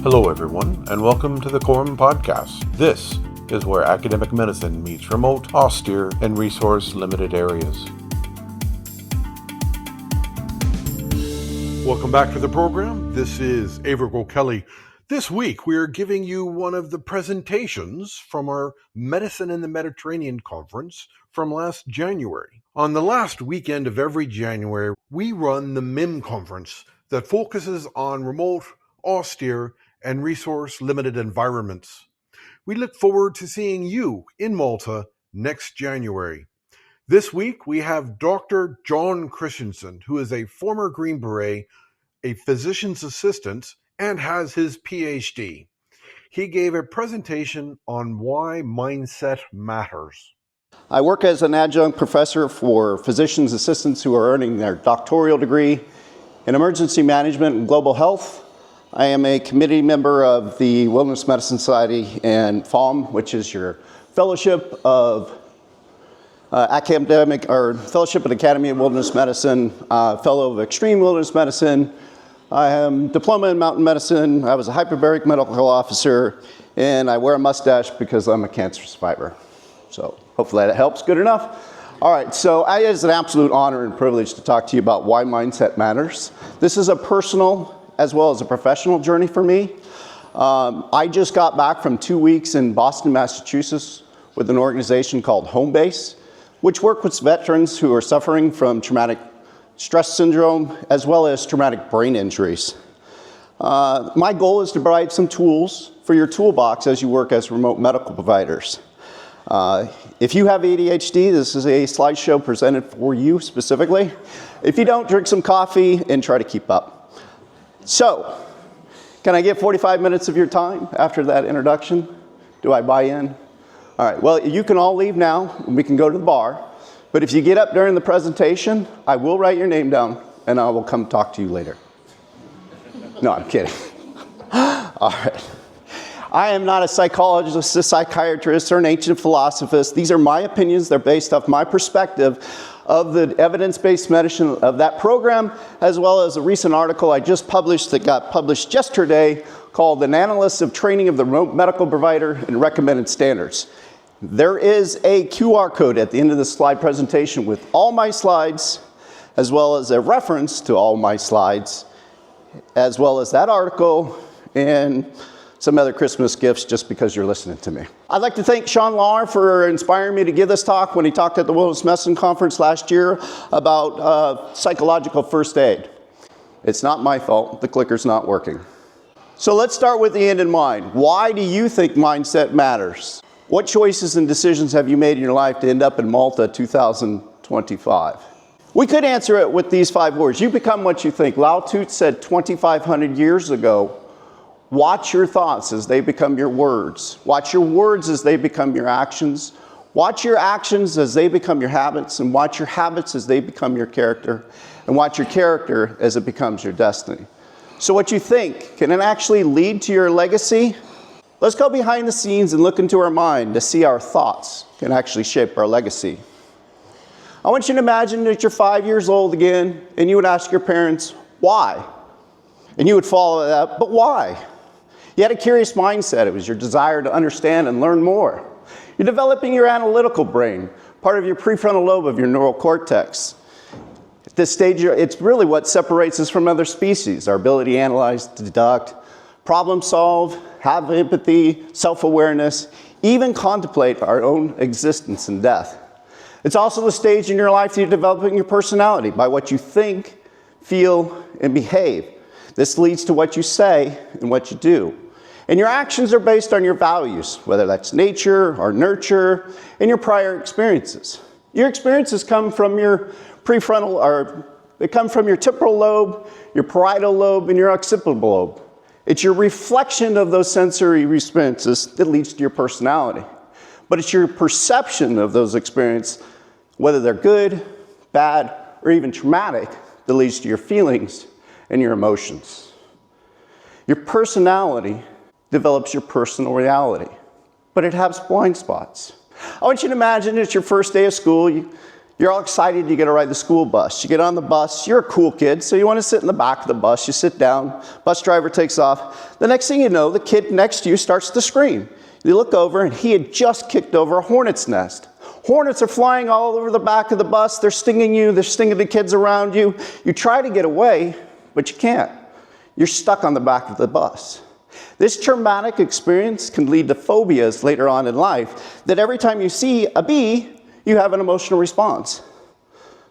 Hello everyone, and welcome to the Quorum Podcast. This is where academic medicine meets remote, austere, and resource-limited areas. Welcome back to the program. This is Averill Kelly. This week we are giving you one of the presentations from our Medicine in the Mediterranean conference from last January. On the last weekend of every January, we run the MIM conference that focuses on remote, austere, and resource-limited environments. We look forward to seeing you in Malta next January. This week, we have Dr. Jon Christensen, who is a former Green Beret, a physician's assistant, and has his PhD. He gave a presentation on why mindset matters. I work as an adjunct professor for physician's assistants who are earning their doctoral degree in emergency management and global health. I am a committee member of the Wilderness Medicine Society and FOM, which is your Fellowship of Fellowship and Academy of Wilderness Medicine, Fellow of Extreme Wilderness Medicine. I am Diploma in Mountain Medicine. I was a hyperbaric medical officer, and I wear a mustache because I'm a cancer survivor. So hopefully that helps. Good enough? All right, so it is an absolute honor and privilege to talk to you about why mindset matters. This is a personal as well as a professional journey for me. I just got back from 2 weeks in Boston, Massachusetts with an organization called Homebase, which works with veterans who are suffering from traumatic stress syndrome as well as traumatic brain injuries. My goal is to provide some tools for your toolbox as you work as remote medical providers. If you have ADHD, this is a slideshow presented for you specifically. If you don't, drink some coffee and try to keep up. So, can I get 45 minutes of your time after that introduction? Do I buy in? All right, well, you can all leave now and we can go to the bar. But if you get up during the presentation, I will write your name down and I will come talk to you later. No, I'm kidding. All right. I am not a psychologist, a psychiatrist, or an ancient philosophist. These are my opinions. They're based off my perspective of the evidence-based medicine of that program, as well as a recent article I just published that got published yesterday called An Analysis of Training of the Remote Medical Provider and Recommended Standards. There is a QR code at the end of the slide presentation with all my slides, as well as a reference to all my slides, as well as that article and some other Christmas gifts just because you're listening to me. I'd like to thank Sean Lauer for inspiring me to give this talk when he talked at the Wilderness Medicine Conference last year about psychological first aid. It's not my fault, the clicker's not working. So let's start with the end in mind. Why do you think mindset matters? What choices and decisions have you made in your life to end up in Malta 2025? We could answer it with these 5 words. You become what you think. Lao Tzu said 2,500 years ago, watch your thoughts as they become your words. Watch your words as they become your actions. Watch your actions as they become your habits, and watch your habits as they become your character, and watch your character as it becomes your destiny. So what you think, can it actually lead to your legacy? Let's go behind the scenes and look into our mind to see our thoughts can actually shape our legacy. I want you to imagine that you're 5 years old again, and you would ask your parents, why? And you would follow that, but why? You had a curious mindset. It was your desire to understand and learn more. You're developing your analytical brain, part of your prefrontal lobe of your neural cortex. At this stage, it's really what separates us from other species, our ability to analyze, deduct, problem solve, have empathy, self-awareness, even contemplate our own existence and death. It's also the stage in your life that you're developing your personality by what you think, feel, and behave. This leads to what you say and what you do. And your actions are based on your values, whether that's nature or nurture, and your prior experiences. Your experiences come from your prefrontal, or they come from your temporal lobe, your parietal lobe, and your occipital lobe. It's your reflection of those sensory experiences that leads to your personality. But it's your perception of those experiences, whether they're good, bad, or even traumatic, that leads to your feelings and your emotions. Your personality develops your personal reality, but it has blind spots. I want you to imagine it's your first day of school. You're all excited you get to ride the school bus. You get on the bus, you're a cool kid, so you want to sit in the back of the bus. You sit down, bus driver takes off. The next thing you know, the kid next to you starts to scream. You look over and he had just kicked over a hornet's nest. Hornets are flying all over the back of the bus. They're stinging you, they're stinging the kids around you. You try to get away, but you can't. You're stuck on the back of the bus. This traumatic experience can lead to phobias later on in life, that every time you see a bee, you have an emotional response.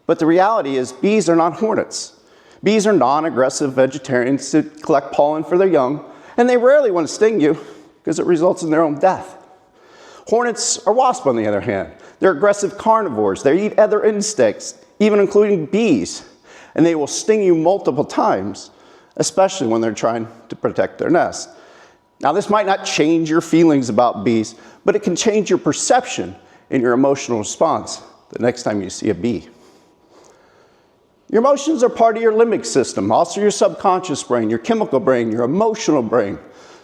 But the reality is bees are not hornets. Bees are non-aggressive vegetarians who collect pollen for their young, and they rarely want to sting you because it results in their own death. Hornets or wasps, on the other hand, they're aggressive carnivores. They eat other insects, even including bees, and they will sting you multiple times, especially when they're trying to protect their nest. Now, this might not change your feelings about bees, but it can change your perception and your emotional response the next time you see a bee. Your emotions are part of your limbic system, also your subconscious brain, your chemical brain, your emotional brain.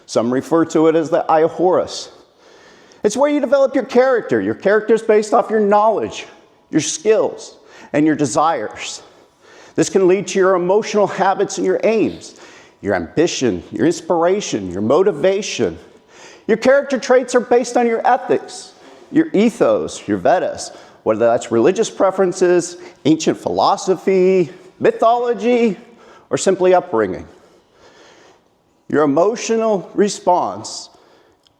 Some refer to it as the ihoris. It's where you develop your character. Your character is based off your knowledge, your skills, and your desires. This can lead to your emotional habits and your aims, your ambition, your inspiration, your motivation. Your character traits are based on your ethics, your ethos, your vedas, whether that's religious preferences, ancient philosophy, mythology, or simply upbringing. Your emotional response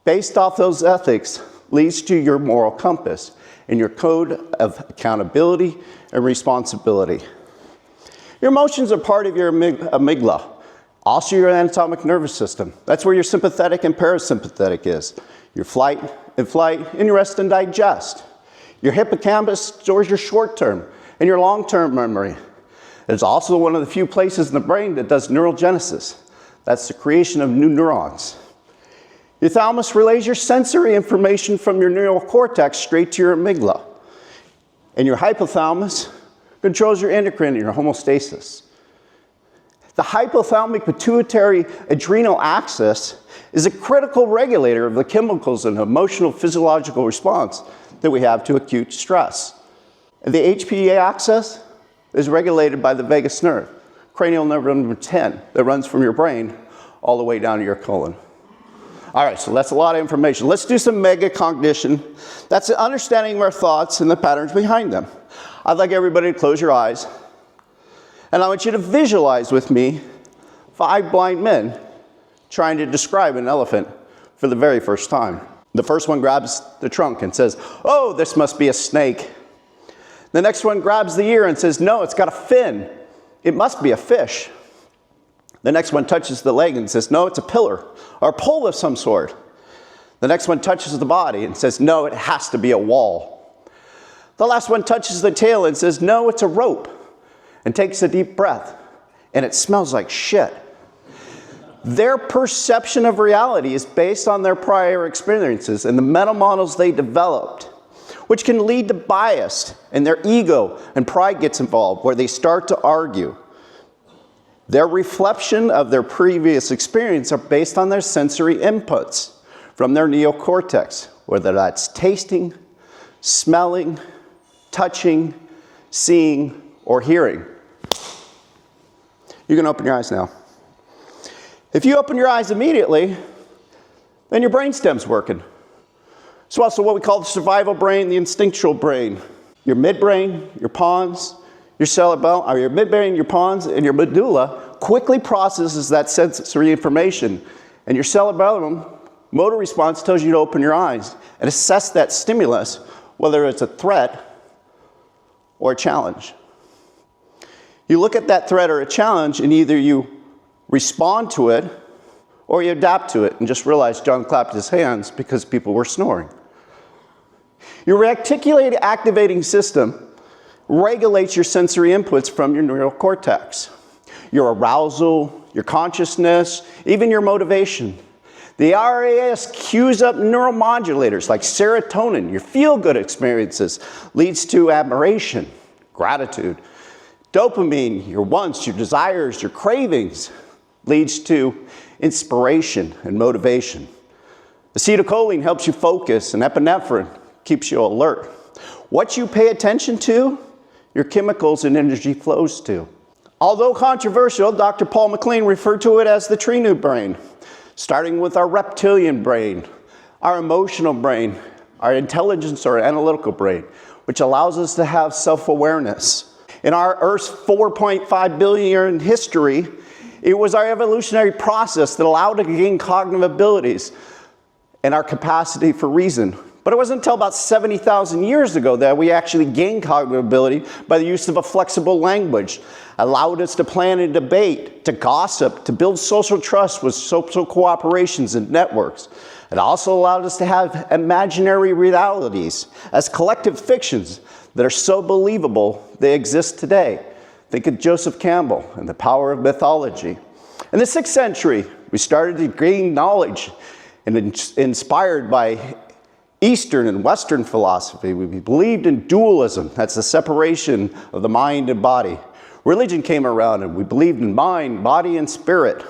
based off those ethics leads to your moral compass and your code of accountability and responsibility. Your emotions are part of your amygdala, also your anatomic nervous system. That's where your sympathetic and parasympathetic is. Your flight and your rest and digest. Your hippocampus stores your short-term and your long-term memory. It's also one of the few places in the brain that does neurogenesis. That's the creation of new neurons. Your thalamus relays your sensory information from your neural cortex straight to your amygdala. And your hypothalamus controls your endocrine and your homeostasis. The hypothalamic pituitary adrenal axis is a critical regulator of the chemicals and emotional physiological response that we have to acute stress. And the HPA axis is regulated by the vagus nerve, cranial nerve number 10, that runs from your brain all the way down to your colon. All right, so that's a lot of information. Let's do some megacognition. That's the understanding of our thoughts and the patterns behind them. I'd like everybody to close your eyes. And I want you to visualize with me 5 blind men trying to describe an elephant for the very first time. The first one grabs the trunk and says, "Oh, this must be a snake." The next one grabs the ear and says, "No, it's got a fin. It must be a fish." The next one touches the leg and says, "No, it's a pillar or a pole of some sort." The next one touches the body and says, "No, it has to be a wall." The last one touches the tail and says, "No, it's a rope," and takes a deep breath, and it smells like shit. Their perception of reality is based on their prior experiences and the mental models they developed, which can lead to bias, and their ego and pride gets involved, where they start to argue. Their reflection of their previous experience are based on their sensory inputs from their neocortex, whether that's tasting, smelling, touching, seeing, or hearing. You can open your eyes now. If you open your eyes immediately, then your brainstem's working. It's also what we call the survival brain, the instinctual brain. Your midbrain, your pons, your cerebellum, or your midbrain, your pons, and your medulla quickly processes that sensory information. And your cerebellum motor response tells you to open your eyes and assess that stimulus, whether it's a threat or a challenge. You look at that threat or a challenge, and either you respond to it or you adapt to it, and just realize John clapped his hands because people were snoring. Your reticular activating system regulates your sensory inputs from your neural cortex, your arousal, your consciousness, even your motivation. The RAS cues up neuromodulators like serotonin, your feel-good experiences, leads to admiration, gratitude. Dopamine, your wants, your desires, your cravings, leads to inspiration and motivation. Acetylcholine helps you focus, and epinephrine keeps you alert. What you pay attention to your chemicals and energy flows to. Although controversial, Dr. Paul MacLean referred to it as the tree brain, starting with our reptilian brain, our emotional brain, our intelligence or analytical brain, which allows us to have self-awareness. In our Earth's 4.5 billion year history, it was our evolutionary process that allowed us to gain cognitive abilities and our capacity for reason. But it wasn't until about 70,000 years ago that we actually gained cognitive ability by the use of a flexible language, allowed us to plan and debate, to gossip, to build social trust with social cooperations and networks. It also allowed us to have imaginary realities as collective fictions that are so believable they exist today. Think of Joseph Campbell and the power of mythology. In the 6th century, we started to gain knowledge and inspired by Eastern and Western philosophy. We believed in dualism, that's the separation of the mind and body. Religion came around and we believed in mind, body, and spirit.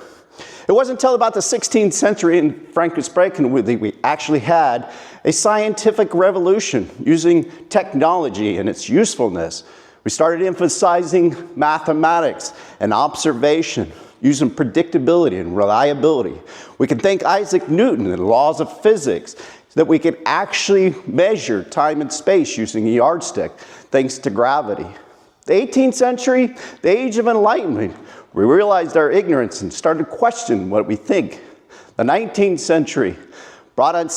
It wasn't until about the 16th century in Francis Bacon that we actually had a scientific revolution using technology and its usefulness. We started emphasizing mathematics and observation, using predictability and reliability. We could thank Isaac Newton and the laws of physics, so that we could actually measure time and space using a yardstick, thanks to gravity. The 18th century, the age of enlightenment, we realized our ignorance and started to question what we think. The 19th century brought on the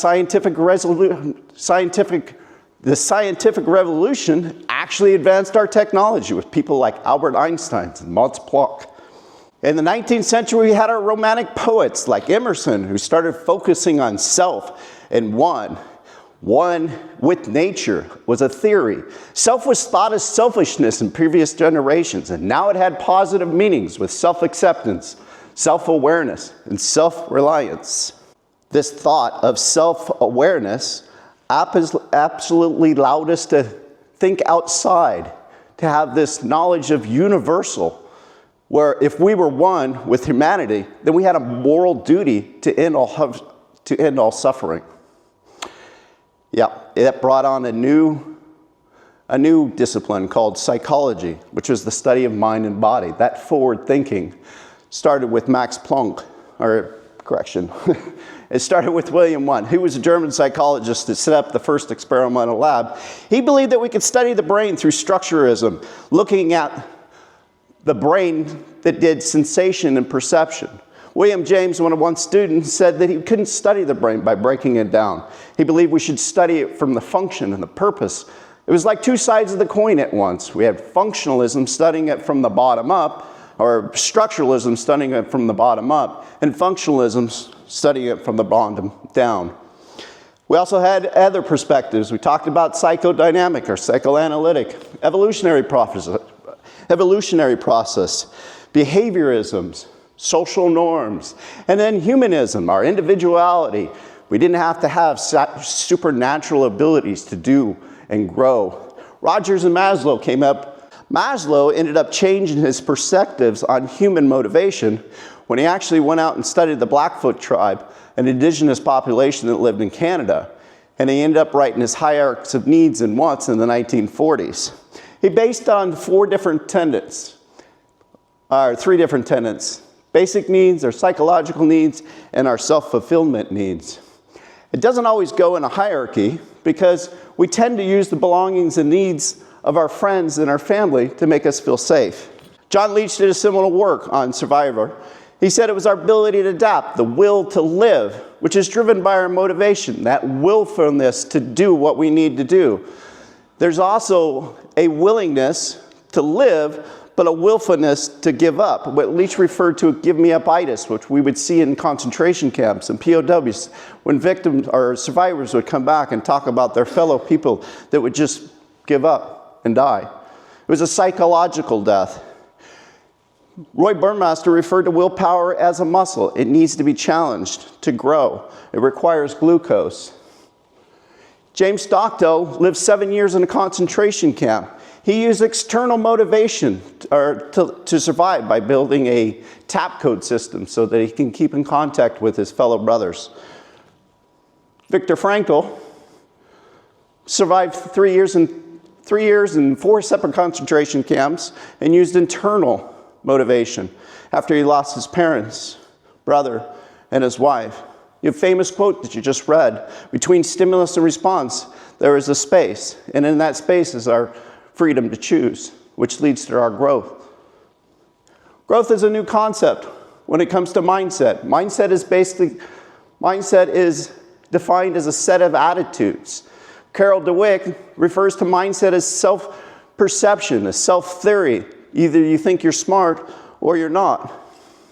scientific revolution actually advanced our technology with people like Albert Einstein and Max Planck. In the 19th century, we had our romantic poets like Emerson, who started focusing on self and one with nature was a theory. Self was thought as selfishness in previous generations, and now it had positive meanings with self-acceptance, self-awareness, and self-reliance. This thought of self-awareness absolutely allowed us to think outside, to have this knowledge of universal, where if we were one with humanity, then we had a moral duty to end all suffering. Yeah, it brought on a new discipline called psychology, which was the study of mind and body. That forward thinking started with Max Planck, it started with William Wundt, who was a German psychologist that set up the first experimental lab. He believed that we could study the brain through structuralism, looking at the brain that did sensation and perception. William James, one of Wundt's students, said that he couldn't study the brain by breaking it down. He believed we should study it from the function and the purpose. It was like two sides of the coin at once. We had functionalism, studying it from the bottom up, or structuralism, studying it from the bottom up, and functionalism, studying it from the bottom down. We also had other perspectives. We talked about psychodynamic or psychoanalytic, evolutionary process, behaviorisms, social norms, and then humanism, our individuality. We didn't have to have supernatural abilities to do and grow. Rogers and Maslow came up. Maslow ended up changing his perspectives on human motivation when he actually went out and studied the Blackfoot tribe, an indigenous population that lived in Canada. And he ended up writing his hierarchies of needs and wants in the 1940s. He based on three different tenets. Basic needs, our psychological needs, and our self-fulfillment needs. It doesn't always go in a hierarchy because we tend to use the belongings and needs of our friends and our family to make us feel safe. John Leach did a similar work on Survivor. He said it was our ability to adapt, the will to live, which is driven by our motivation, that willfulness to do what we need to do. There's also a willingness to live, but a willfulness to give up, what Leach referred to as give-me-up-itis, which we would see in concentration camps and POWs, when victims or survivors would come back and talk about their fellow people that would just give up and die. It was a psychological death. Roy Burmaster referred to willpower as a muscle. It needs to be challenged to grow. It requires glucose. James Stockdale lived 7 years in a concentration camp. He used external motivation to survive by building a tap code system so that he can keep in contact with his fellow brothers. Viktor Frankl survived 3 years in 3 years in 4 separate concentration camps and used internal motivation after he lost his parents, brother, and his wife. Your famous quote that you just read, between stimulus and response, there is a space, and in that space is our freedom to choose, which leads to our growth. Growth is a new concept when it comes to mindset. Mindset is defined as a set of attitudes. Carol DeWitt refers to mindset as self-perception, as self-theory. Either you think you're smart or you're not.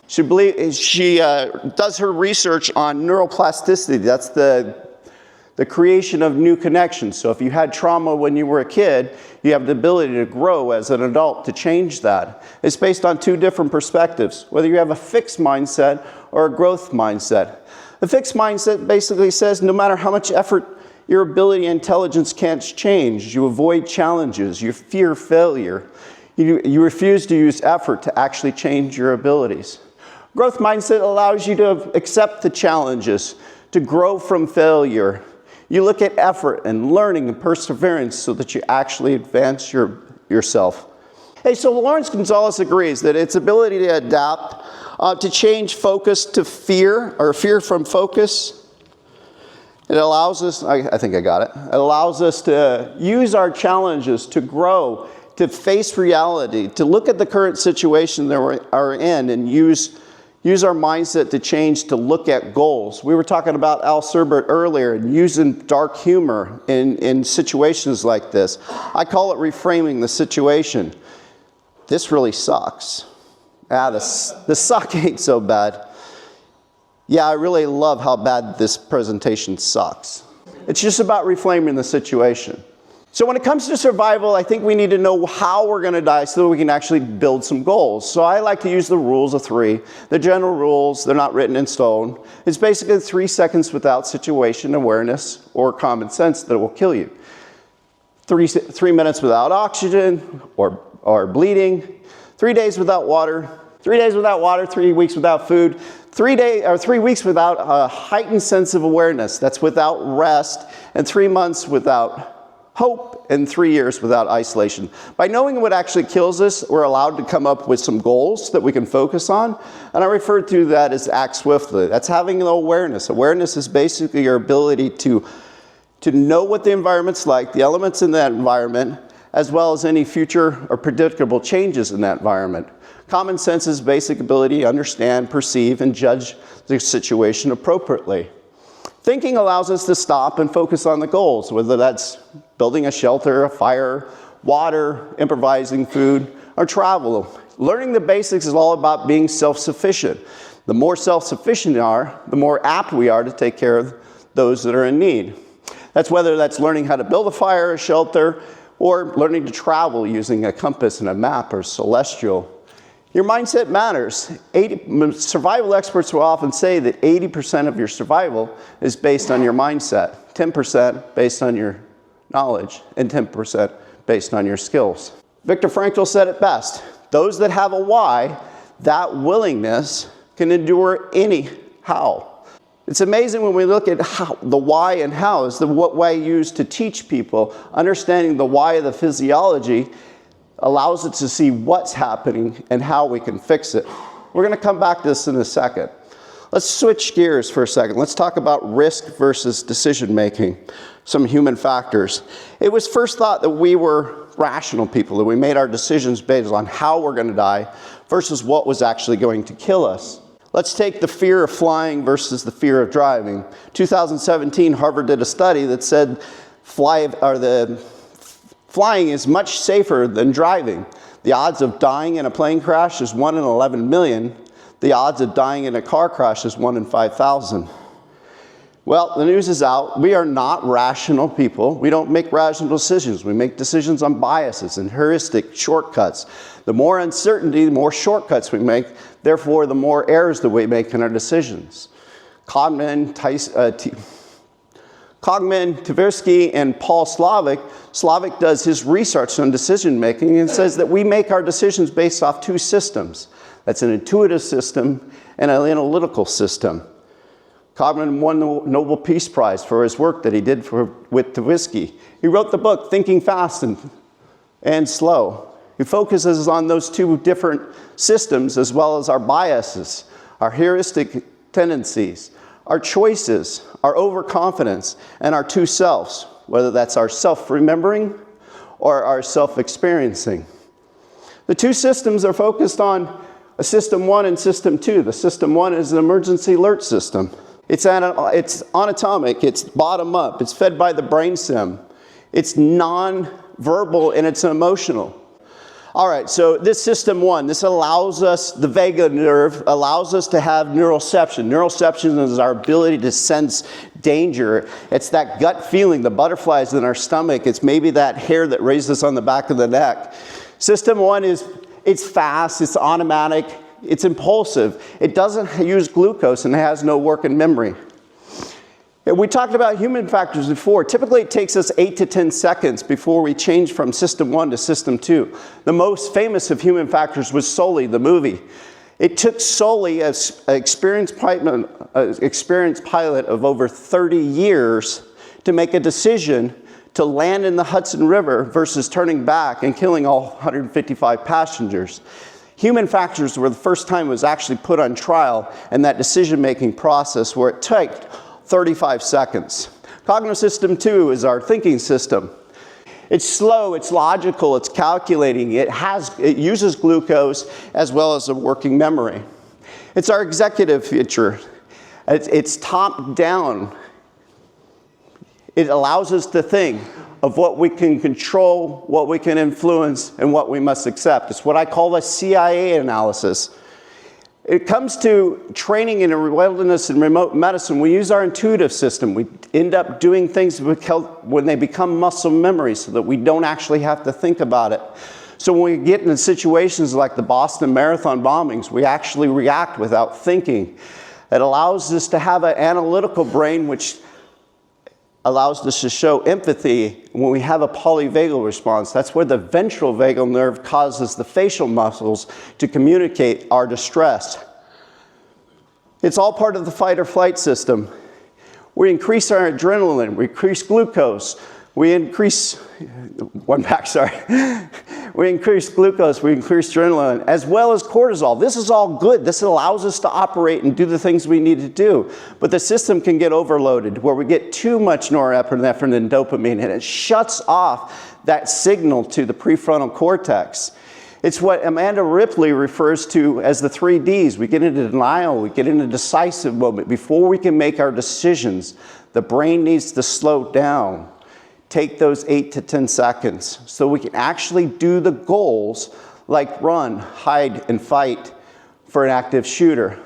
She does her research on neuroplasticity. That's the creation of new connections. So if you had trauma when you were a kid, you have the ability to grow as an adult to change that. It's based on 2 different perspectives, whether you have a fixed mindset or a growth mindset. A fixed mindset basically says no matter how much effort your ability and intelligence can't change, you avoid challenges, you fear failure, you refuse to use effort to actually change your abilities. Growth mindset allows you to accept the challenges, to grow from failure. You look at effort and learning and perseverance so that you actually advance yourself. Hey, so Lawrence Gonzalez agrees that its ability to adapt, to change focus to fear, or fear from focus, it allows us, I think I got it, it allows us to use our challenges to grow, to face reality, to look at the current situation that we are in and use our mindset to change, to look at goals. We were talking about Al Serbert earlier and using dark humor in situations like this. I call it reframing the situation. This really sucks. The suck ain't so bad. Yeah, I really love how bad this presentation sucks. It's just about reframing the situation. So when it comes to survival, I think we need to know how we're going to die so that we can actually build some goals. So I like to use the rules of 3. The general rules, they're not written in stone. It's basically 3 seconds without situation awareness or common sense that will kill you. 3 minutes without oxygen or bleeding. 3 days without water. 3 days without water, 3 weeks without food. 3 weeks without a heightened sense of awareness. That's without rest. And 3 months without hope, and 3 years without isolation. By knowing what actually kills us, we're allowed to come up with some goals that we can focus on. And I refer to that as act swiftly. That's having an awareness. Awareness is basically your ability to know what the environment's like, the elements in that environment, as well as any future or predictable changes in that environment. Common sense is basic ability to understand, perceive, and judge the situation appropriately. Thinking allows us to stop and focus on the goals, whether that's building a shelter, a fire, water, improvising food, or travel. Learning the basics is all about being self-sufficient. The more self-sufficient we are, the more apt we are to take care of those that are in need. That's whether that's learning how to build a fire, a shelter, or learning to travel using a compass and a map or celestial. Your mindset matters. Survival experts will often say that 80% of your survival is based on your mindset, 10% based on your knowledge, and 10% based on your skills. Viktor Frankl said it best. Those that have a why, that willingness can endure any how. It's amazing when we look at how, the why and how is what I use to teach people. Understanding the why of the physiology allows us to see what's happening and how we can fix it. We're going to come back to this in a second. Let's switch gears for a second. Let's talk about risk versus decision making, some human factors. It was first thought that we were rational people, that we made our decisions based on how we're going to die versus what was actually going to kill us. Let's take the fear of flying versus the fear of driving. 2017, Harvard did a study that said flying is much safer than driving. The odds of dying in a plane crash is 1 in 11 million. The odds of dying in a car crash is 1 in 5,000. Well, the news is out. We are not rational people. We don't make rational decisions. We make decisions on biases and heuristic shortcuts. The more uncertainty, the more shortcuts we make. Therefore, the more errors that we make in our decisions. Cogman, Tversky, and Paul Slovic does his research on decision making and says that we make our decisions based off 2 systems. That's an intuitive system and an analytical system. Cogman won the Nobel Peace Prize for his work that he did with Tversky. He wrote the book Thinking Fast and and slow. He focuses on those two different systems as well as our biases, our heuristic tendencies, our choices, our overconfidence, and our two selves, whether that's our self-remembering or our self-experiencing. The two systems are focused on a system 1 and system 2. The system 1 is an emergency alert system. It's anatomic, it's bottom up, it's fed by the brainstem. It's non-verbal and it's emotional. All right, so this system 1, this allows us, the vagus nerve allows us to have neuroception. Neuroception is our ability to sense danger. It's that gut feeling, the butterflies in our stomach. It's maybe that hair that raises on the back of the neck. System 1 it's fast, it's automatic, it's impulsive. It doesn't use glucose and it has no working memory. We talked about human factors before. Typically it takes us 8 to 10 seconds before we change from system 1 to system 2. The most famous of human factors was Sully, the movie. It took Sully, an experienced pilot of over 30 years, to make a decision to land in the Hudson River versus turning back and killing all 155 passengers. Human factors were the first time it was actually put on trial in that decision-making process where it took 35 seconds. Cognitive system 2 is our thinking system. It's slow, it's logical, it's calculating. It uses glucose as well as a working memory. It's our executive feature. It's top down. It allows us to think of what we can control, what we can influence, and what we must accept. It's what I call the CIA analysis. It comes to training in wilderness and remote medicine. We use our intuitive system. We end up doing things when they become muscle memory so that we don't actually have to think about it. So when we get into situations like the Boston Marathon bombings, we actually react without thinking. It allows us to have an analytical brain which allows us to show empathy when we have a polyvagal response. That's where the ventral vagal nerve causes the facial muscles to communicate our distress. It's all part of the fight or flight system. We increase our adrenaline, we increase glucose, we increase glucose, we increase adrenaline, as well as cortisol. This is all good. This allows us to operate and do the things we need to do. But the system can get overloaded where we get too much norepinephrine and dopamine, and it shuts off that signal to the prefrontal cortex. It's what Amanda Ripley refers to as the 3 Ds. We get into denial, we get into decisive moment. Before we can make our decisions, the brain needs to slow down. Take those 8 to 10 seconds so we can actually do the goals like run, hide, and fight for an active shooter.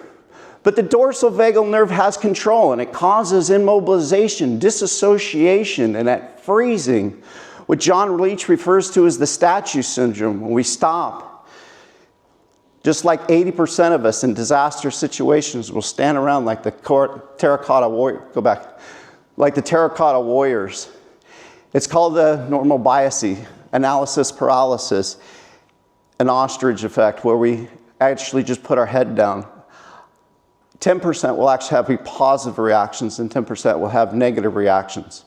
But the dorsal vagal nerve has control and it causes immobilization, disassociation, and that freezing, what John Leach refers to as the statue syndrome, when we stop. Just like 80% of us in disaster situations will stand around like the terracotta warriors. It's called the normal bias, analysis paralysis, an ostrich effect, where we actually just put our head down. 10% will actually have positive reactions and 10% will have negative reactions.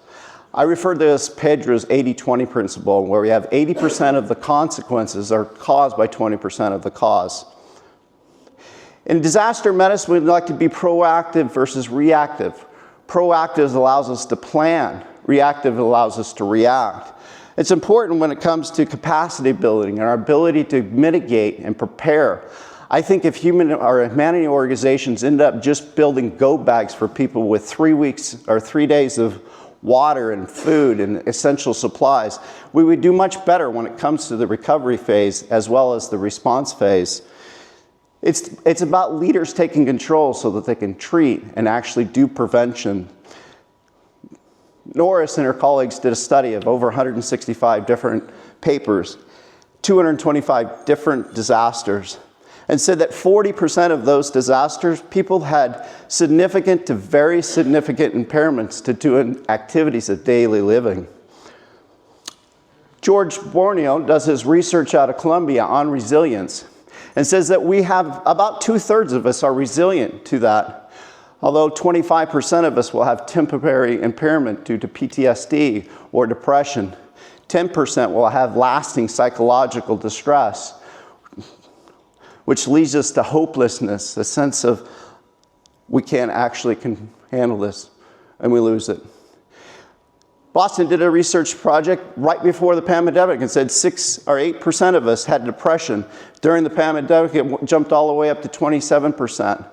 I refer to this Pedro's 80-20 principle, where we have 80% of the consequences are caused by 20% of the cause. In disaster medicine, we'd like to be proactive versus reactive. Proactive allows us to plan. Reactive allows us to react. It's important when it comes to capacity building and our ability to mitigate and prepare. I think if humanitarian organizations end up just building go bags for people with 3 weeks or 3 days of water and food and essential supplies, we would do much better when it comes to the recovery phase as well as the response phase. It's about leaders taking control so that they can treat and actually do prevention. Norris and her colleagues did a study of over 165 different papers, 225 different disasters, and said that 40% of those disasters, people had significant to very significant impairments to doing activities of daily living. George Borneo does his research out of Columbia on resilience and says that we have about 2/3 of us are resilient to that. Although 25% of us will have temporary impairment due to PTSD or depression. 10% will have lasting psychological distress, which leads us to hopelessness, a sense of we can't actually handle this, and we lose it. Boston did a research project right before the pandemic and said 6 or 8% of us had depression. During the pandemic, it jumped all the way up to 27%.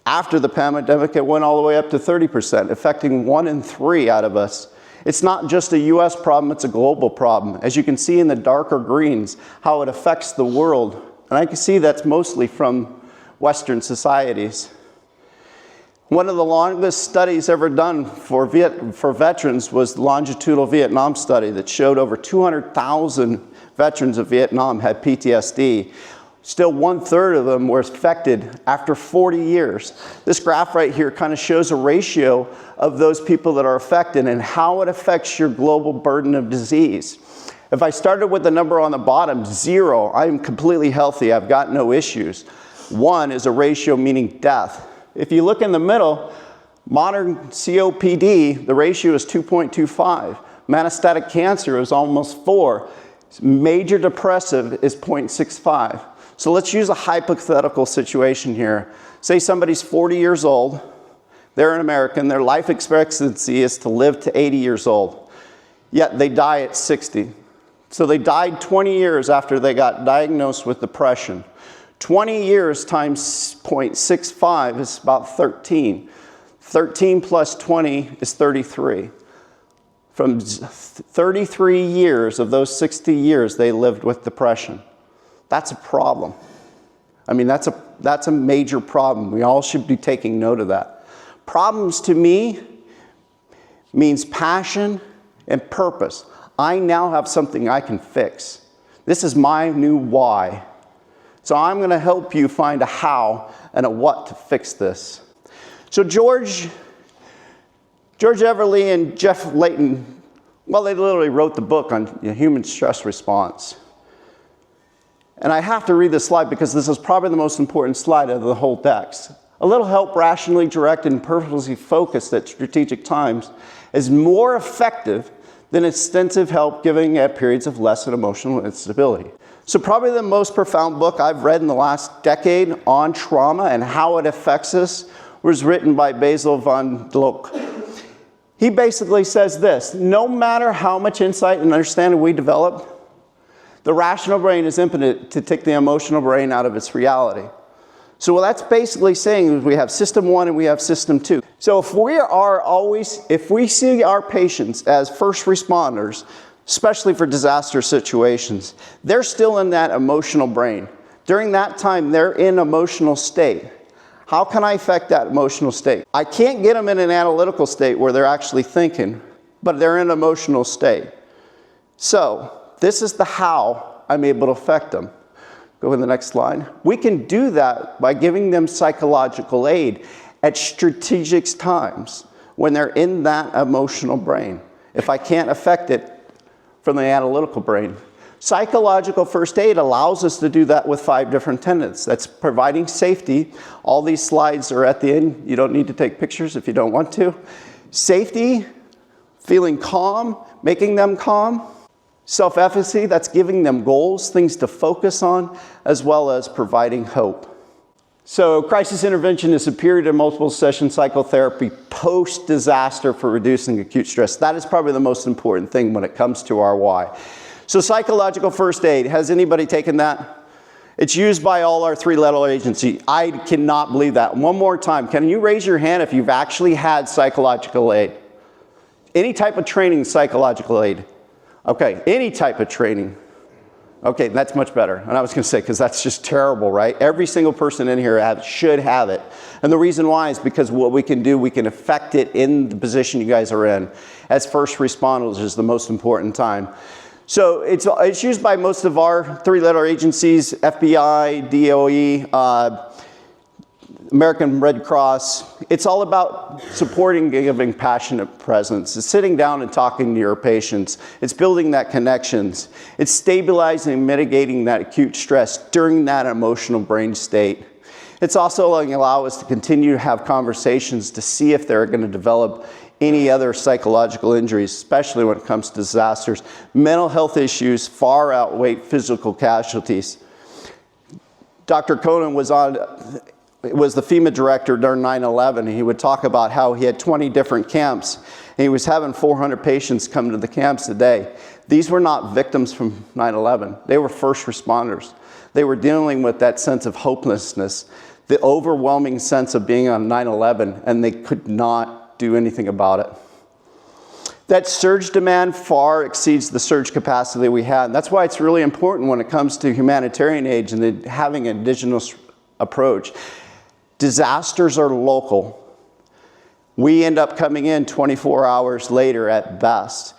After the pandemic, it went all the way up to 30%, affecting 1 in 3 out of us. It's not just a US problem, it's a global problem. As you can see in the darker greens, how it affects the world. And I can see that's mostly from Western societies. One of the longest studies ever done for veterans was the longitudinal Vietnam study that showed over 200,000 veterans of Vietnam had PTSD. Still 1/3 of them were affected after 40 years. This graph right here kind of shows a ratio of those people that are affected and how it affects your global burden of disease. If I started with the number on the bottom, 0, I'm completely healthy, I've got no issues. 1 is a ratio meaning death. If you look in the middle, modern COPD, the ratio is 2.25. Metastatic cancer is almost 4. Major depressive is 0.65. So let's use a hypothetical situation here. Say somebody's 40 years old, they're an American, their life expectancy is to live to 80 years old, yet they die at 60. So they died 20 years after they got diagnosed with depression. 20 years times 0.65 is about 13. 13 plus 20 is 33. From 33 years of those 60 years, they lived with depression. That's a problem. I mean, that's a major problem. We all should be taking note of that. Problems to me means passion and purpose. I now have something I can fix. This is my new why. So I'm going to help you find a how and a what to fix this. So George Everly and Jeff Layton, well, they literally wrote the book on human stress response. And I have to read this slide because this is probably the most important slide of the whole text. A little help rationally directed and purposely focused at strategic times is more effective than extensive help given at periods of lessened emotional instability. So probably the most profound book I've read in the last decade on trauma and how it affects us was written by Basil von Dluck. He basically says this: no matter how much insight and understanding we develop, the rational brain is impotent to take the emotional brain out of its reality. So what that's basically saying is we have system 1 and we have system 2. So if we see our patients as first responders, especially for disaster situations, they're still in that emotional brain. During that time, they're in emotional state. How can I affect that emotional state? I can't get them in an analytical state where they're actually thinking, but they're in an emotional state. So this is the how I'm able to affect them. Go to the next slide. We can do that by giving them psychological aid at strategic times when they're in that emotional brain. If I can't affect it from the analytical brain. Psychological first aid allows us to do that with 5 different tenets. That's providing safety. All these slides are at the end. You don't need to take pictures if you don't want to. Safety, feeling calm, making them calm. Self-efficacy, that's giving them goals, things to focus on, as well as providing hope. So crisis intervention is superior to multiple session psychotherapy post-disaster for reducing acute stress. That is probably the most important thing when it comes to our why. So psychological first aid, has anybody taken that? It's used by all our 3-letter agencies. I cannot believe that. One more time, can you raise your hand if you've actually had psychological aid? Any type of training, psychological aid. Okay, any type of training. Okay, that's much better. And I was going to say, because that's just terrible, right? Every single person in here should have it. And the reason why is because what we can do, we can affect it in the position you guys are in. As first responders is the most important time. So it's used by most of our 3-letter agencies, FBI, DOE, American Red Cross. It's all about supporting, giving passionate presence. It's sitting down and talking to your patients. It's building that connections. It's stabilizing and mitigating that acute stress during that emotional brain state. It's also allowing us to continue to have conversations to see if they're going to develop any other psychological injuries, especially when it comes to disasters. Mental health issues far outweigh physical casualties. Dr. Conan was the FEMA director during 9/11. He would talk about how he had 20 different camps, and he was having 400 patients come to the camps a day. These were not victims from 9/11. They were first responders. They were dealing with that sense of hopelessness, the overwhelming sense of being on 9/11, and they could not do anything about it. That surge demand far exceeds the surge capacity we had. And that's why it's really important when it comes to humanitarian aid and having an indigenous approach. Disasters are local. We end up coming in 24 hours later at best.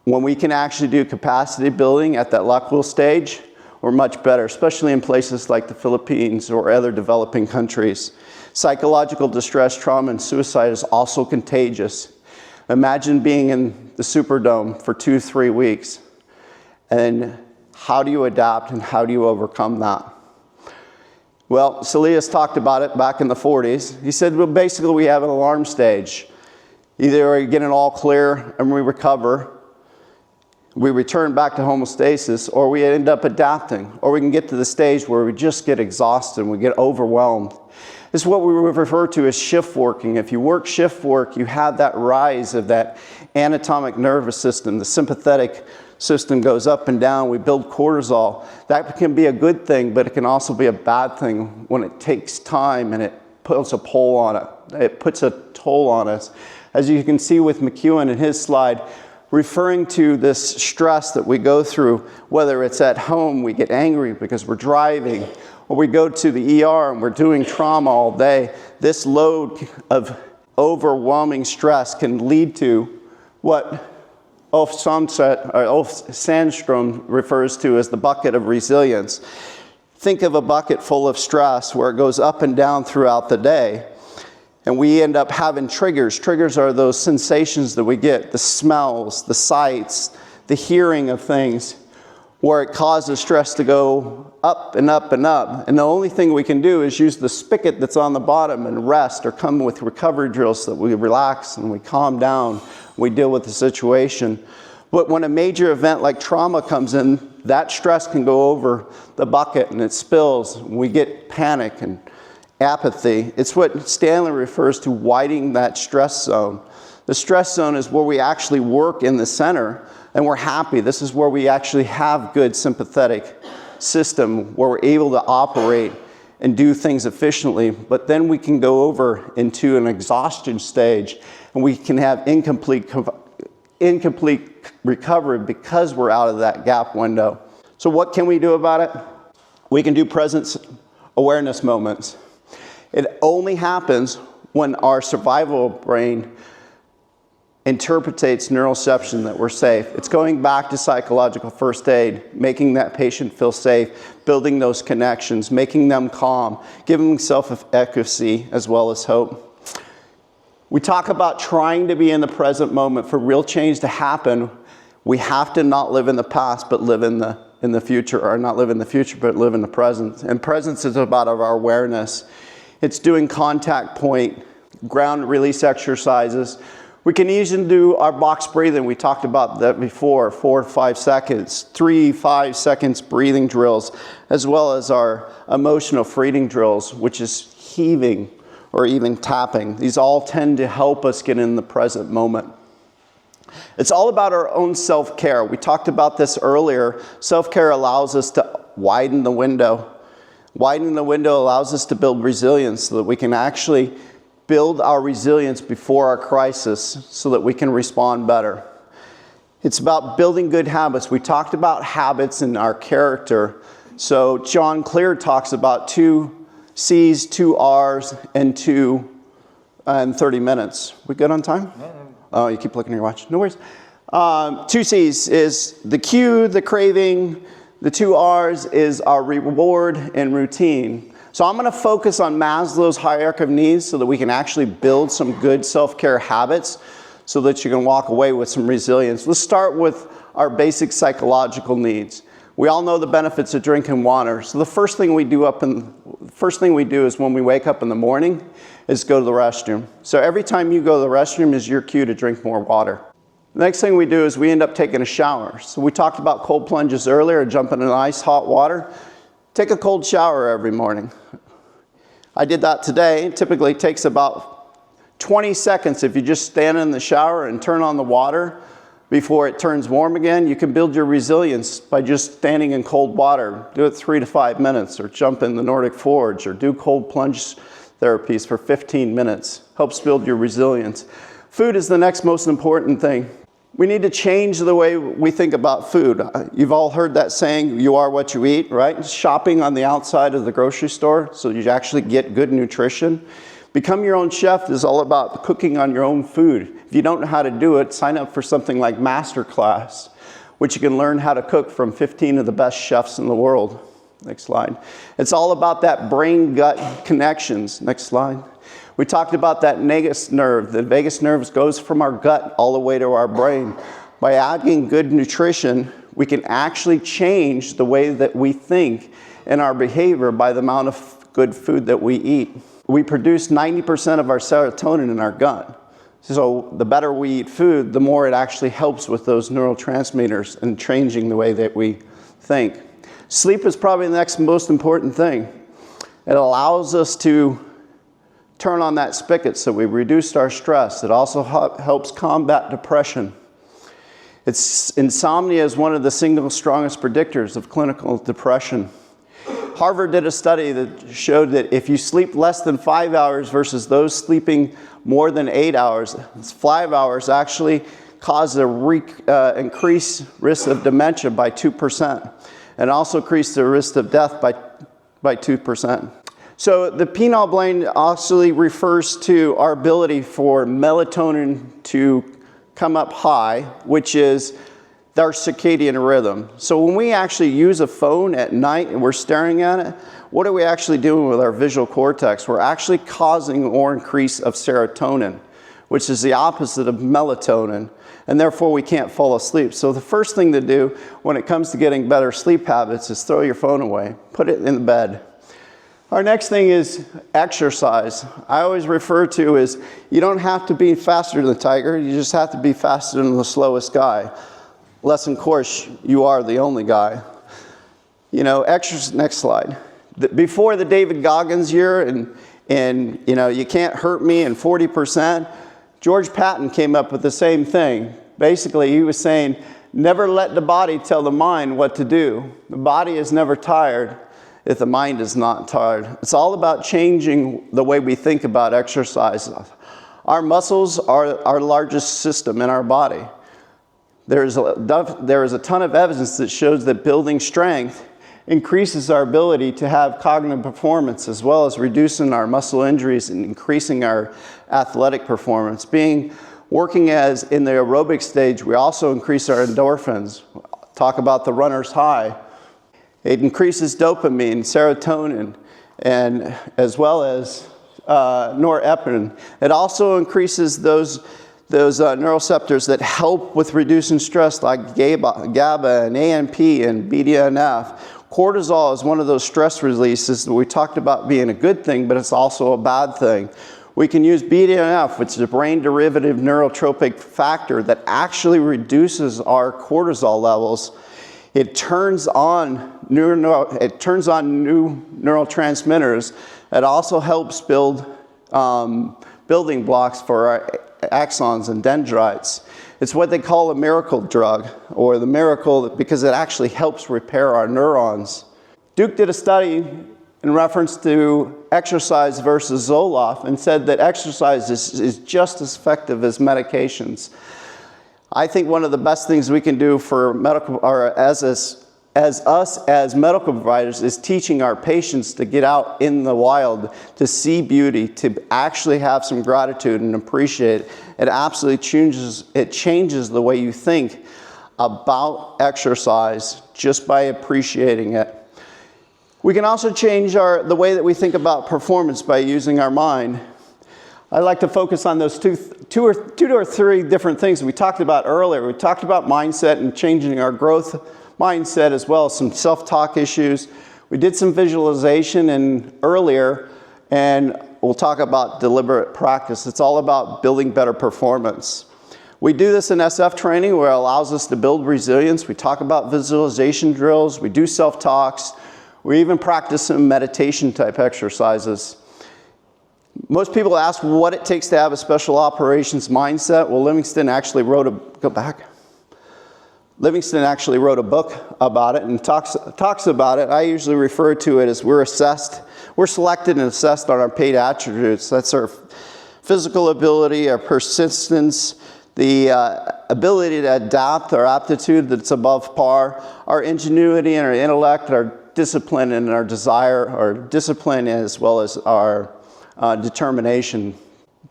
When we can actually do capacity building at that local stage, we're much better, especially in places like the Philippines or other developing countries. Psychological distress, trauma, and suicide is also contagious. Imagine being in the Superdome for 2-3 weeks. And how do you adapt and how do you overcome that? Well, Salias talked about it back in the 40s. He said, well, basically we have an alarm stage. Either we get it all clear and we recover, we return back to homeostasis, or we end up adapting, or we can get to the stage where we just get exhausted and we get overwhelmed. This is what we refer to as shift working. If you work shift work, you have that rise of that anatomic nervous system. The sympathetic system goes up and down. We build cortisol. That can be a good thing, but it can also be a bad thing when it takes time and it puts a toll on it. It puts a toll on us. As you can see with McEwen in his slide, referring to this stress that we go through, whether it's at home, we get angry because we're driving, or we go to the ER and we're doing trauma all day. This load of overwhelming stress can lead to what Ulf Sandström refers to as the bucket of resilience. Think of a bucket full of stress where it goes up and down throughout the day. And we end up having triggers. Triggers are those sensations that we get, the smells, the sights, the hearing of things, where it causes stress to go up and up and up. And the only thing we can do is use the spigot that's on the bottom and rest, or come with recovery drills so that we relax and we calm down, we deal with the situation. But when a major event like trauma comes in, that stress can go over the bucket and it spills. We get panic and apathy. It's what Stanley refers to widening that stress zone. The stress zone is where we actually work in the center and we're happy. This is where we actually have good sympathetic system where we're able to operate and do things efficiently. But then we can go over into an exhaustion stage and we can have incomplete recovery because we're out of that gap window. So what can we do about it? We can do presence awareness moments. It only happens when our survival brain interpretates neuroception that we're safe. It's going back to psychological first aid, making that patient feel safe, building those connections, making them calm, giving self-efficacy as well as hope. We talk about trying to be in the present moment. For real change to happen, we have to not live in the past, but live in the future, or not live in the future, but live in the present. And presence is about our awareness. It's doing contact point, ground release exercises. We can even do our box breathing. We talked about that before, 4 to 5 seconds, 3-5 seconds breathing drills, as well as our emotional freedom drills, which is heaving or even tapping. These all tend to help us get in the present moment. It's all about our own self-care. We talked about this earlier. Self-care allows us to widen the window. Widening the window allows us to build resilience so that we can actually build our resilience before our crisis so that we can respond better. It's about building good habits. We talked about habits in our character. So John Clear talks about 2 C's, 2 R's, and 30 minutes. We good on time? Oh, you keep looking at your watch. No worries. 2 C's is the cue, the craving. The 2 R's is our reward and routine. So I'm going to focus on Maslow's hierarchy of needs so that we can actually build some good self-care habits so that you can walk away with some resilience. Let's start with our basic psychological needs. We all know the benefits of drinking water. So the first thing we do is when we wake up in the morning is go to the restroom. So every time you go to the restroom is your cue to drink more water. The next thing we do is we end up taking a shower. So we talked about cold plunges earlier, jumping in ice hot water. Take a cold shower every morning. I did that today. It typically takes about 20 seconds if you just stand in the shower and turn on the water before it turns warm again. You can build your resilience by just standing in cold water. Do it 3 to 5 minutes, or jump in the Nordic Forge, or do cold plunge therapies for 15 minutes. Helps build your resilience. Food is the next most important thing. We need to change the way we think about food. You've all heard that saying, you are what you eat, right? Shopping on the outside of the grocery store so you actually get good nutrition. Become your own chef is all about cooking on your own food. If you don't know how to do it, sign up for something like Masterclass, which you can learn how to cook from 15 of the best chefs in the world. Next slide. It's all about that brain-gut connections. Next slide. We talked about that vagus nerve. The vagus nerve goes from our gut all the way to our brain. By adding good nutrition, we can actually change the way that we think and our behavior by the amount of good food that we eat. We produce 90% of our serotonin in our gut. So the better we eat food, the more it actually helps with those neurotransmitters and changing the way that we think. Sleep is probably the next most important thing. It allows us to turn on that spigot so we reduce our stress. It also helps combat depression. Insomnia is one of the single strongest predictors of clinical depression. Harvard did a study that showed that if you sleep less than 5 hours versus those sleeping more than 8 hours, 5 hours actually cause a increased risk of dementia by 2%, and also increase the risk of death by 2%. So the pineal gland actually refers to our ability for melatonin to come up high, which is our circadian rhythm. So when we actually use a phone at night and we're staring at it, what are we actually doing with our visual cortex? We're actually causing more increase of serotonin, which is the opposite of melatonin, and therefore we can't fall asleep. So the first thing to do when it comes to getting better sleep habits is throw your phone away, put it in the bed. Our next thing is exercise. I always refer to as you don't have to be faster than the tiger, you just have to be faster than the slowest guy. Unless, of course, you are the only guy. You know, next slide. Before the David Goggins year and you know, you can't hurt me and 40%, George Patton came up with the same thing. Basically, he was saying, never let the body tell the mind what to do. The body is never tired if the mind is not tired. It's all about changing the way we think about exercise. Our muscles are our largest system in our body. There is a ton of evidence that shows that building strength increases our ability to have cognitive performance, as well as reducing our muscle injuries and increasing our athletic performance. Working as in the aerobic stage, we also increase our endorphins. Talk about the runner's high. It increases dopamine, serotonin, and as well as norepinephrine. It also increases those neuroreceptors that help with reducing stress, like GABA and AMP and BDNF. Cortisol is one of those stress releases that we talked about being a good thing, but it's also a bad thing. We can use BDNF, which is a brain derivative neurotropic factor that actually reduces our cortisol levels. It turns on new neurotransmitters. It also helps build building blocks for our axons and dendrites. It's what they call a miracle drug, or the miracle, because it actually helps repair our neurons. Duke did a study in reference to exercise versus Zoloft and said that exercise is just as effective as medications. I think one of the best things we can do for medical, or as us as medical providers, is teaching our patients to get out in the wild, to see beauty, to actually have some gratitude and appreciate it. It absolutely changes the way you think about exercise just by appreciating it. We can also change the way that we think about performance by using our mind. I'd like to focus on those two or three different things we talked about earlier. We talked about mindset and changing our growth mindset as well as some self-talk issues. We did some visualization earlier, and we'll talk about deliberate practice. It's all about building better performance. We do this in SF training where it allows us to build resilience. We talk about visualization drills. We do self-talks. We even practice some meditation type exercises. Most people ask what it takes to have a special operations mindset. Well, Livingston actually wrote a book about it and talks about it. I usually refer to it as we're selected and assessed on our paid attributes. That's our physical ability, our persistence, the ability to adapt, our aptitude that's above par, our ingenuity and our intellect, our discipline and our desire, our discipline as well as our determination.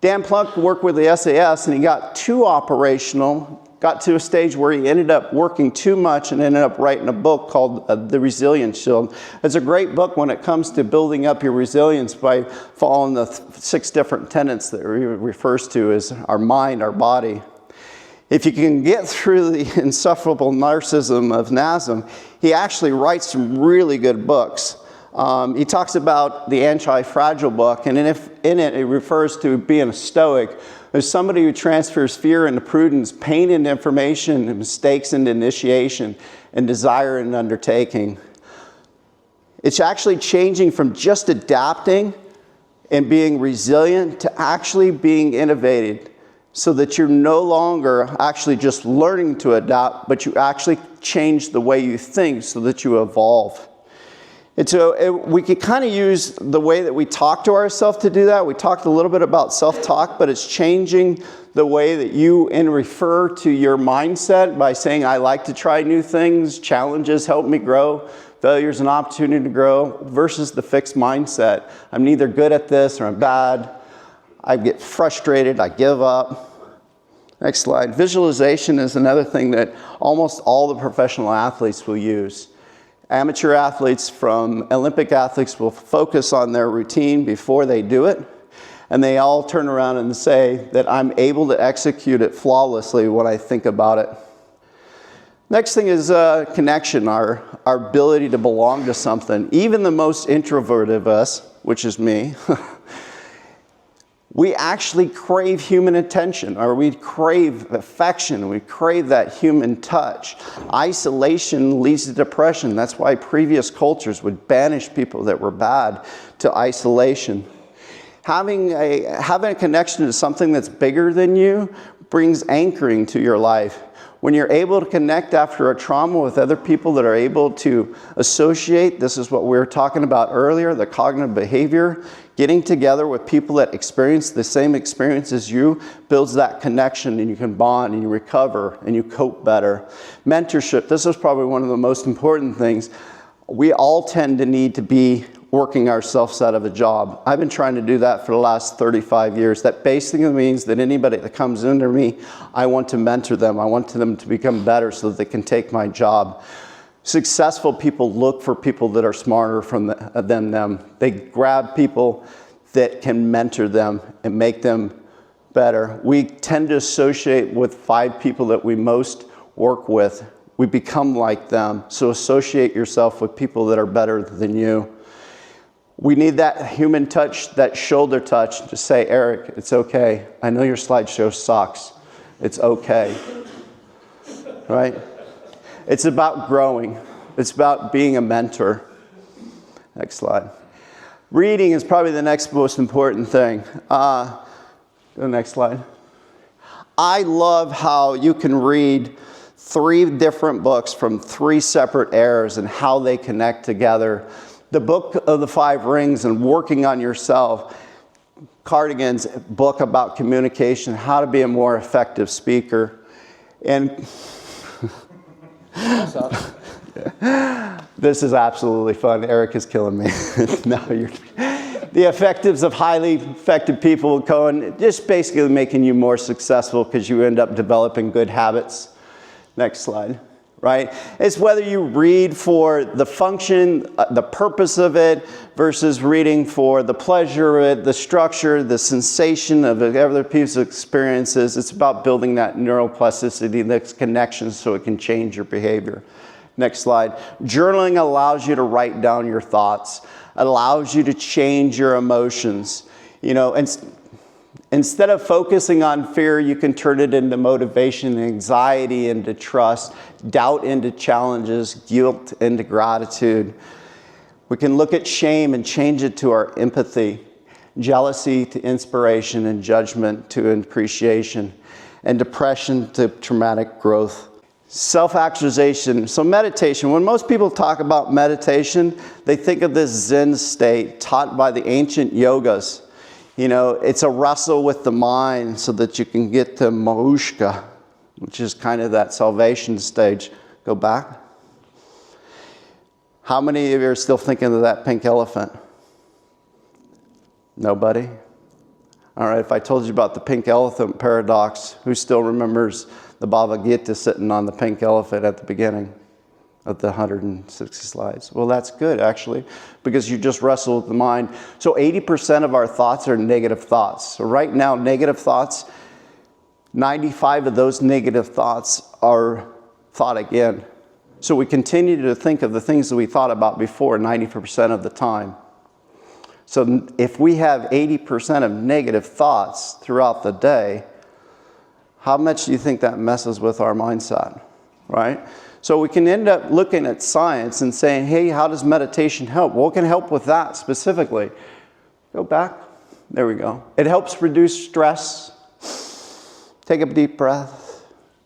Dan Plunk worked with the SAS and he got too operational, got to a stage where he ended up working too much and ended up writing a book called The Resilience Shield. It's a great book when it comes to building up your resilience by following the 6 different tenets that he refers to as our mind, our body. If you can get through the insufferable narcissism of Nazem, he actually writes some really good books. He talks about the Anti-Fragile book, and in it, it refers to being a stoic as somebody who transfers fear into prudence, pain into information, and mistakes into initiation, and desire into undertaking. It's actually changing from just adapting and being resilient to actually being innovative, so that you're no longer actually just learning to adapt, but you actually change the way you think so that you evolve. And so we could kind of use the way that we talk to ourselves to do that. We talked a little bit about self-talk, but it's changing the way that you refer to your mindset by saying, I like to try new things, challenges help me grow, failure's an opportunity to grow, versus the fixed mindset. I'm neither good at this or I'm bad. I get frustrated, I give up. Next slide. Visualization is another thing that almost all the professional athletes will use. Amateur athletes from Olympic athletes will focus on their routine before they do it, and they all turn around and say that I'm able to execute it flawlessly when I think about it. Next thing is connection, our ability to belong to something. Even the most introverted of us, which is me, we actually crave human attention, or we crave affection, we crave that human touch. Isolation leads to depression. That's why previous cultures would banish people that were bad to isolation. Having a connection to something that's bigger than you brings anchoring to your life. When you're able to connect after a trauma with other people that are able to associate, this is what we were talking about earlier, the cognitive behavior, getting together with people that experience the same experience as you builds that connection, and you can bond and you recover and you cope better. Mentorship, this is probably one of the most important things. We all tend to need to be working ourselves out of a job. I've been trying to do that for the last 35 years. That basically means that anybody that comes under me, I want to mentor them. I want them to become better so that they can take my job. Successful people look for people that are smarter than them. They grab people that can mentor them and make them better. We tend to associate with 5 people that we most work with. We become like them. So associate yourself with people that are better than you. We need that human touch, that shoulder touch to say, Eric, it's okay. I know your slideshow sucks. It's okay. Right? It's about growing. It's about being a mentor. Next slide. Reading is probably the next most important thing. Go to the next slide. I love how you can read 3 different books from 3 separate eras and how they connect together. The Book of the 5 Rings and Working on Yourself. Cardigan's book about communication, how to be a more effective speaker. And this is absolutely fun. Eric is killing me. The Effectives of Highly Effective People, Cohen, just basically making you more successful because you end up developing good habits. Next slide. Right? It's whether you read for the function, the purpose of it, versus reading for the pleasure of it, the structure, the sensation of other people's experiences. It's about building that neuroplasticity, that connection so it can change your behavior. Next slide. Journaling allows you to write down your thoughts, allows you to change your emotions. You know, and instead of focusing on fear, you can turn it into motivation, anxiety into trust, doubt into challenges, guilt into gratitude. We can look at shame and change it to our empathy, jealousy to inspiration, and judgment to appreciation, and depression to traumatic growth. Self-actualization. So meditation, when most people talk about meditation, they think of this Zen state taught by the ancient yogas. You know, it's a wrestle with the mind so that you can get to Mahushka, which is kind of that salvation stage. Go back. How many of you are still thinking of that pink elephant? Nobody? All right, if I told you about the pink elephant paradox, who still remembers the Bhagavad Gita sitting on the pink elephant at the beginning of the 160 slides? Well, that's good, actually, because you just wrestle with the mind. So 80% of our thoughts are negative thoughts. So right now, negative thoughts, 95 of those negative thoughts are thought again. So we continue to think of the things that we thought about before 90% of the time. So if we have 80% of negative thoughts throughout the day, how much do you think that messes with our mindset, right? So we can end up looking at science and saying, hey, how does meditation help? What can help with that specifically? Go back. There we go. It helps reduce stress. Take a deep breath.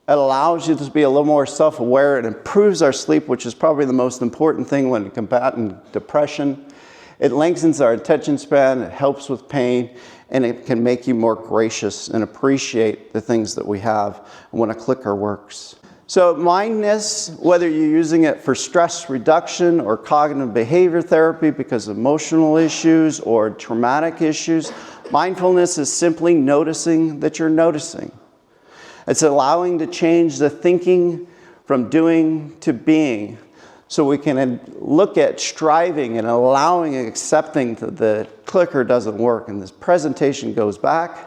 It allows you to be a little more self-aware. It improves our sleep, which is probably the most important thing when combating depression. It lengthens our attention span, it helps with pain, and it can make you more gracious and appreciate the things that we have when a clicker works. So mindfulness, whether you're using it for stress reduction or cognitive behavior therapy because of emotional issues or traumatic issues, mindfulness is simply noticing that you're noticing. It's allowing to change the thinking from doing to being. So we can look at striving and allowing and accepting that the clicker doesn't work and this presentation goes back.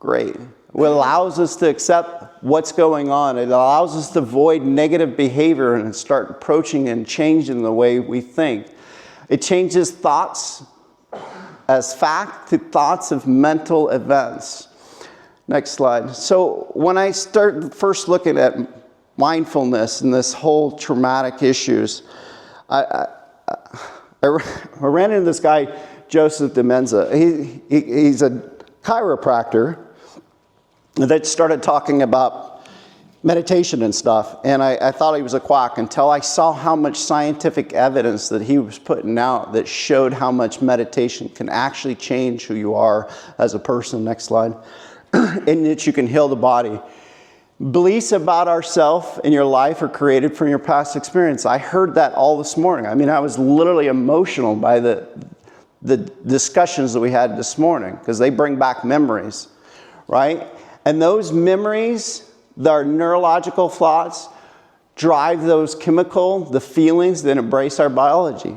Great. It allows us to accept what's going on. It allows us to avoid negative behavior and start approaching and changing the way we think. It changes thoughts as fact to thoughts of mental events. Next slide. So when I start first looking at mindfulness and this whole traumatic issues, I ran into this guy, Joseph Demenza. He's a chiropractor that started talking about meditation and stuff, and I thought he was a quack until I saw how much scientific evidence that he was putting out that showed how much meditation can actually change who you are as a person. Next slide. And that you can heal the body. Beliefs about ourselves in your life are created from your past experience. I heard that all this morning. I mean, I was literally emotional by the discussions that we had this morning because they bring back memories, right? And those memories, our neurological thoughts, drive those the feelings that embrace our biology.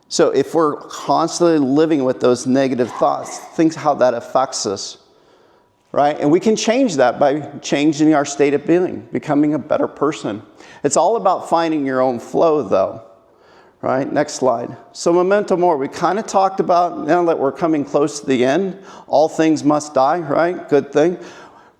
So if we're constantly living with those negative thoughts, think how that affects us. Right? And we can change that by changing our state of being, becoming a better person. It's all about finding your own flow, though. Right? Next slide. So memento mori. We kind of talked about, now that we're coming close to the end, all things must die, right? Good thing.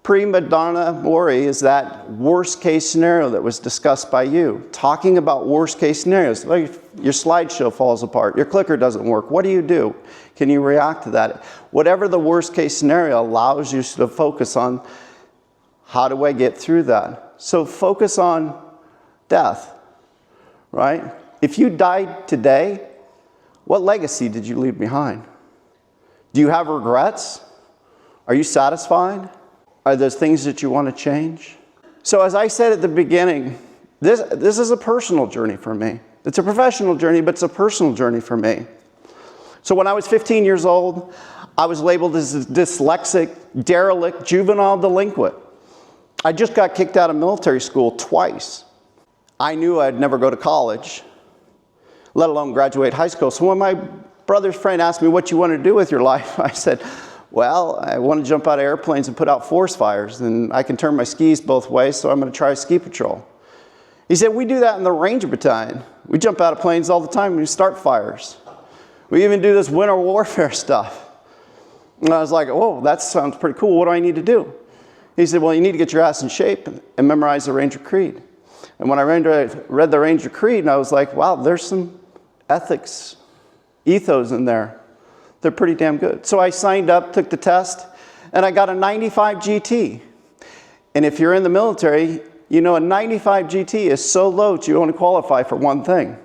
Prima donna mori is that worst case scenario that was discussed by you. Talking about worst case scenarios. Like your slideshow falls apart. Your clicker doesn't work. What do? Can you react to that? Whatever the worst case scenario allows you to focus on, how do I get through that? So focus on death, right? If you died today, what legacy did you leave behind? Do you have regrets? Are you satisfied? Are there things that you want to change? So as I said at the beginning, this is a personal journey for me. It's a professional journey, but it's a personal journey for me. So when I was 15 years old, I was labeled as a dyslexic, derelict, juvenile delinquent. I just got kicked out of military school twice. I knew I'd never go to college, let alone graduate high school. So when my brother's friend asked me, what you want to do with your life? I said, well, I want to jump out of airplanes and put out forest fires, and I can turn my skis both ways, so I'm going to try ski patrol. He said, we do that in the Ranger Battalion. We jump out of planes all the time and we start fires. We even do this winter warfare stuff. And I was like, oh, that sounds pretty cool. What do I need to do? He said, well, you need to get your ass in shape and memorize the Ranger Creed. And when I read the Ranger Creed, and I was like, wow, there's some ethics, ethos in there. They're pretty damn good. So I signed up, took the test, and I got a 95 GT. And if you're in the military, you know a 95 GT is so low that you only qualify for one thing.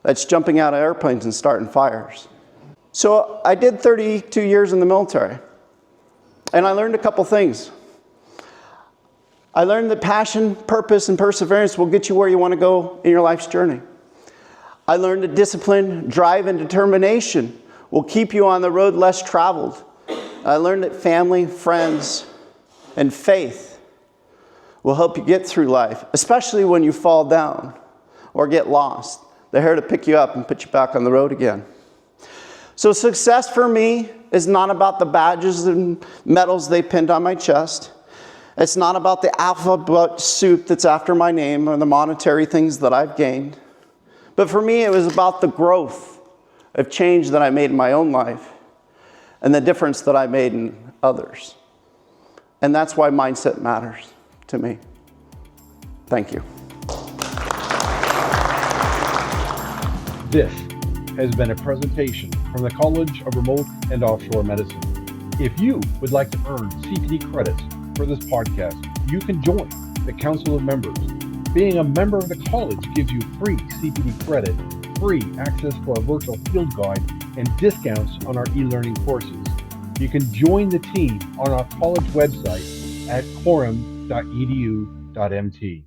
That's jumping out of airplanes and starting fires. So I did 32 years in the military. And I learned a couple things. I learned that passion, purpose, and perseverance will get you where you want to go in your life's journey. I learned that discipline, drive, and determination will keep you on the road less traveled. I learned that family, friends, and faith will help you get through life, especially when you fall down or get lost. They're here to pick you up and put you back on the road again. So success for me is not about the badges and medals they pinned on my chest. It's not about the alphabet soup that's after my name or the monetary things that I've gained. But for me, it was about the growth of change that I made in my own life and the difference that I made in others. And that's why mindset matters to me. Thank you. This has been a presentation from the College of Remote and Offshore Medicine. If you would like to earn CPD credits for this podcast, you can join the Council of Members. Being a member of the college gives you free CPD credit, free access to our virtual field guide, and discounts on our e-learning courses. You can join the team on our college website at quorum.edu.mt.